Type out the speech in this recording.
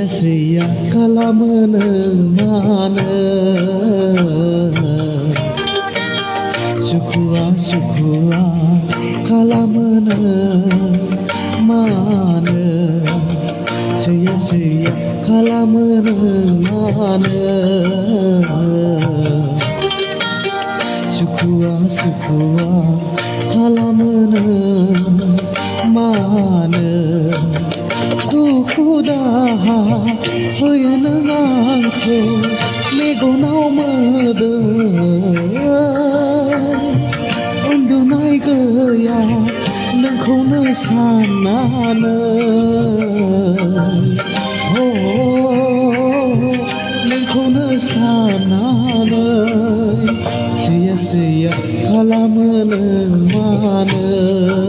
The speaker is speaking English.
Sia kalamana Syukura kalamana mana Sia kalamana mana Syukura kalamana mana Duku daha hoyanangku megonau mada Undunai gaya nangkau sanana Oh nangkau sanana Sia kalamana mana